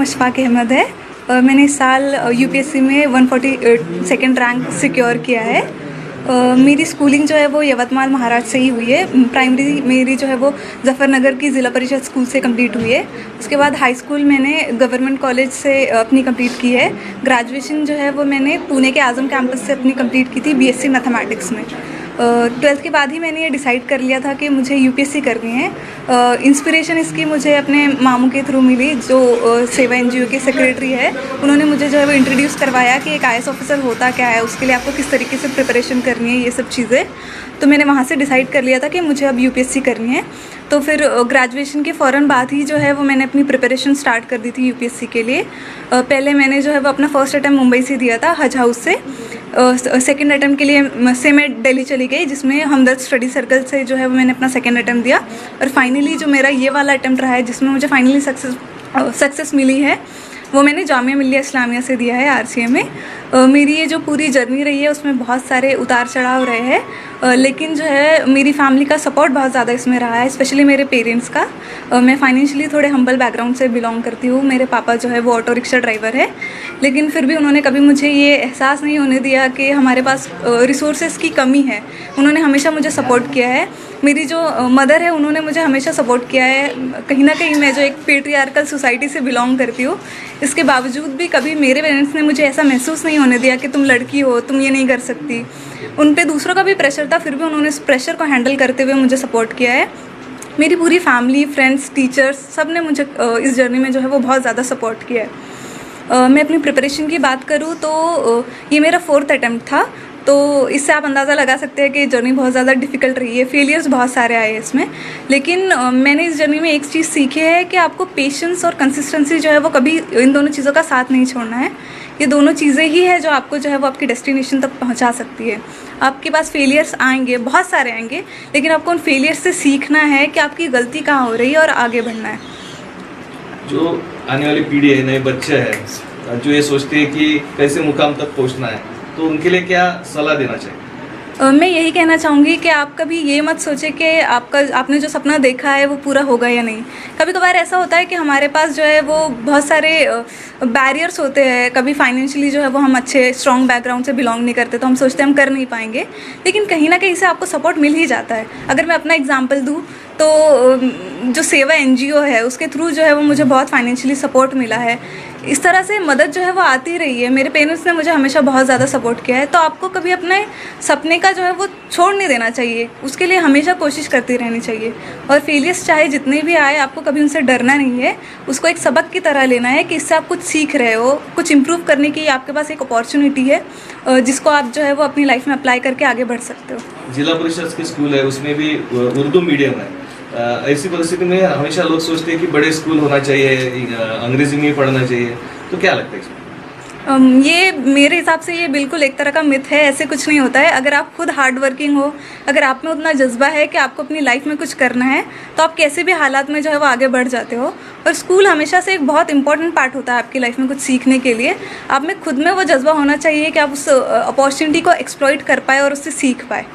मुशफ़ाक़ अहमद है। मैंने इस साल यूपीएससी में 142nd रैंक सिक्योर किया है। मेरी स्कूलिंग जो है वो यवतमाल महाराज से ही हुई है। प्राइमरी मेरी जो है वो जफ़रनगर की ज़िला परिषद स्कूल से कंप्लीट हुई है। उसके बाद हाई स्कूल मैंने गवर्नमेंट कॉलेज से अपनी कंप्लीट की है। ग्रेजुएशन जो है वो मैंने पुणे के आज़म कैंपस से अपनी कंप्लीट की थी बीएससी मैथमेटिक्स में। 12th के बाद ही मैंने ये डिसाइड कर लिया था कि मुझे यूपीएससी करनी है। इंस्पिरेशन इसकी मुझे अपने मामू के थ्रू मिली, जो सेवा एनजीओ के सेक्रेटरी है। उन्होंने मुझे जो है वो इंट्रोड्यूस करवाया कि एक आईएएस ऑफिसर होता क्या है, उसके लिए आपको किस तरीके से प्रिपरेशन करनी है, ये सब चीज़ें। तो मैंने वहाँ से डिसाइड कर लिया था कि मुझे अब यूपीएससी करनी है। तो फिर ग्रेजुएशन के फ़ौरन बाद ही जो है वो मैंने अपनी प्रिपरेशन स्टार्ट कर दी थी यूपीएससी के लिए। पहले मैंने जो है वो अपना फर्स्ट अटैम्प्ट मुंबई से दिया था, हज हाउस से। सेकेंड अटैम्प्ट के लिए से मैं दिल्ली चली गई, जिसमें हमदर्द स्टडी सर्कल से जो है वो मैंने अपना सेकेंड अटैम्प्ट दिया। और फाइनली जो मेरा ये वाला अटैम्प्ट रहा है, जिसमें मुझे फाइनली सक्सेस मिली है, वो मैंने जामिया मिल्लिया इस्लामिया से दिया है, आरसीए में। मेरी ये जो पूरी जर्नी रही है उसमें बहुत सारे उतार चढ़ाव रहे हैं, लेकिन जो है मेरी फैमिली का सपोर्ट बहुत ज़्यादा इसमें रहा है, स्पेशली मेरे पेरेंट्स का। मैं फाइनेंशियली थोड़े हम्बल बैकग्राउंड से बिलोंग करती हूँ। मेरे पापा जो है वो ऑटो रिक्शा ड्राइवर है, लेकिन फिर भी उन्होंने कभी मुझे ये एहसास नहीं होने दिया कि हमारे पास रिसोर्सेज की कमी है। उन्होंने हमेशा मुझे सपोर्ट किया है। मेरी जो मदर है, उन्होंने मुझे हमेशा सपोर्ट किया है। कहीं ना कहीं मैं जो एक पेट्रियार्कल सोसाइटी से बिलोंग करती हूँ, इसके बावजूद भी कभी मेरे पेरेंट्स ने मुझे ऐसा महसूस नहीं होने दिया कि तुम लड़की हो, तुम ये नहीं कर सकती। उन पे दूसरों का भी प्रेशर था, फिर भी उन्होंने इस प्रेशर को हैंडल करते हुए मुझे सपोर्ट किया है। मेरी पूरी फैमिली, फ्रेंड्स, टीचर्स, सब ने मुझे इस जर्नी में जो है वो बहुत ज़्यादा सपोर्ट किया है। मैं अपनी प्रिपरेशन की बात करूँ तो ये मेरा 4th अटैम्प्ट था, तो इससे आप अंदाज़ा लगा सकते हैं कि जर्नी बहुत ज़्यादा डिफ़िकल्ट रही है। फेलियर्स बहुत सारे आए इसमें, लेकिन मैंने इस जर्नी में एक चीज़ सीखी है कि आपको पेशेंस और कंसिस्टेंसी जो है वो कभी इन दोनों चीज़ों का साथ नहीं छोड़ना है। ये दोनों चीज़ें ही है जो आपको जो है वो आपकी डेस्टिनेशन तक पहुंचा सकती है। आपके पास फेलियर्स आएंगे, बहुत सारे आएंगे, लेकिन आपको उन फेलियर्स से सीखना है कि आपकी गलती कहाँ हो रही है और आगे बढ़ना है। जो आने वाली पीढ़ी है, नए बच्चे हैं जो ये सोचते हैं कि कैसे मुकाम तक पहुंचना है, तो उनके लिए क्या सलाह देना चाहिए? मैं यही कहना चाहूँगी कि आप कभी ये मत सोचें कि आपने जो सपना देखा है वो पूरा होगा या नहीं। कभी कभार ऐसा होता है कि हमारे पास जो है वो बहुत सारे बैरियर्स होते हैं। कभी फाइनेंशियली जो है वो हम अच्छे स्ट्रॉन्ग बैकग्राउंड से बिलोंग नहीं करते, तो हम सोचते हैं हम कर नहीं पाएंगे, लेकिन कहीं ना कहीं से आपको सपोर्ट मिल ही जाता है। अगर मैं अपना एग्जाम्पल दूँ तो जो सेवा एनजीओ है, उसके थ्रू जो है वो मुझे बहुत फाइनेंशियली सपोर्ट मिला है। इस तरह से मदद जो है वो आती रही है। मेरे पेरेंट्स ने मुझे हमेशा बहुत ज़्यादा सपोर्ट किया है। तो आपको कभी अपने सपने का जो है वो छोड़ नहीं देना चाहिए, उसके लिए हमेशा कोशिश करती रहनी चाहिए। और फेलियर्स चाहे जितने भी आए, आपको कभी उनसे डरना नहीं है। उसको एक सबक की तरह लेना है कि इससे आप कुछ सीख रहे हो, कुछ इम्प्रूव करने की आपके पास एक अपॉर्चुनिटी है, जिसको आप जो है वो अपनी लाइफ में अप्लाई करके आगे बढ़ सकते हो। जिला परिषद के स्कूल है, उसमें भी उर्दू मीडियम है। ऐसी परिस्थिति में हमेशा लोग सोचते हैं कि बड़े स्कूल होना चाहिए, अंग्रेजी में ही पढ़ना चाहिए, तो क्या लगता है इसमें? ये मेरे हिसाब से ये बिल्कुल एक तरह का मिथ है। ऐसे कुछ नहीं होता है। अगर आप खुद हार्ड वर्किंग हो, अगर आप में उतना जज्बा है कि आपको अपनी लाइफ में कुछ करना है, तो आप कैसे भी हालात में जो है वो आगे बढ़ जाते हो। और स्कूल हमेशा से एक बहुत इंपॉर्टेंट पार्ट होता है आपकी लाइफ में कुछ सीखने के लिए। आप में खुद में वो जज्बा होना चाहिए कि आप उस अपॉर्चुनिटी को एक्सप्लॉइट कर पाए और उससे सीख पाए।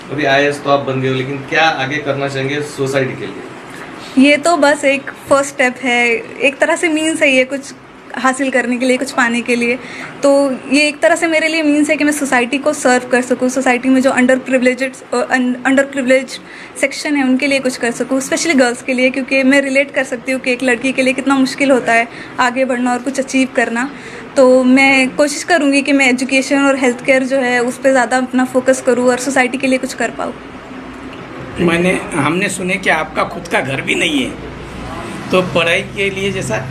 अभी आईएएस तो आप बन गए हो, लेकिन क्या आगे करना चाहेंगे सोसाइटी के लिए? ये तो बस एक फर्स्ट स्टेप है, एक तरह से मीन्स है ये कुछ हासिल करने के लिए, कुछ पाने के लिए। तो ये एक तरह से मेरे लिए मीन्स है कि मैं सोसाइटी को सर्व कर सकूँ, सोसाइटी में जो अंडर प्रिविलेज्ड सेक्शन है उनके लिए कुछ कर सकूँ, स्पेशली गर्ल्स के लिए, क्योंकि मैं रिलेट कर सकती हूँ कि एक लड़की के लिए कितना मुश्किल होता है आगे बढ़ना और कुछ अचीव करना। तो मैं कोशिश करूँगी कि मैं एजुकेशन और हेल्थ केयर जो है उस पर ज़्यादा अपना फोकस करूँ और सोसाइटी के लिए कुछ कर पाऊँ। हमने सुने कि आपका खुद का घर भी नहीं है, तो पढ़ाई के लिए जैसा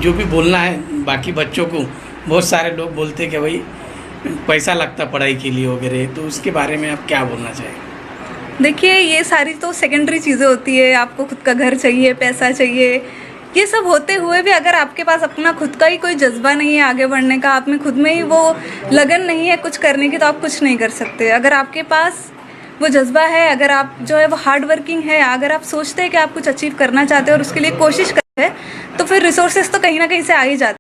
जो भी बोलना है बाकी बच्चों को, बहुत सारे लोग बोलते हैं कि भाई पैसा लगता पढ़ाई के लिए वगैरह, तो उसके बारे में आप क्या बोलना चाहेंगे? देखिए, ये सारी तो सेकेंडरी चीज़ें होती है। आपको खुद का घर चाहिए, पैसा चाहिए, ये सब होते हुए भी अगर आपके पास अपना खुद का ही कोई जज्बा नहीं है आगे बढ़ने का, आप में खुद में ही वो लगन नहीं है कुछ करने की, तो आप कुछ नहीं कर सकते। अगर आपके पास वो जज्बा है, अगर आप जो है वो हार्ड वर्किंग है, अगर आप सोचते हैं कि आप कुछ अचीव करना चाहते हैं और उसके लिए कोशिश करते हैं, तो फिर रिसोर्सेज तो कहीं ना कहीं से आ ही जाते हैं।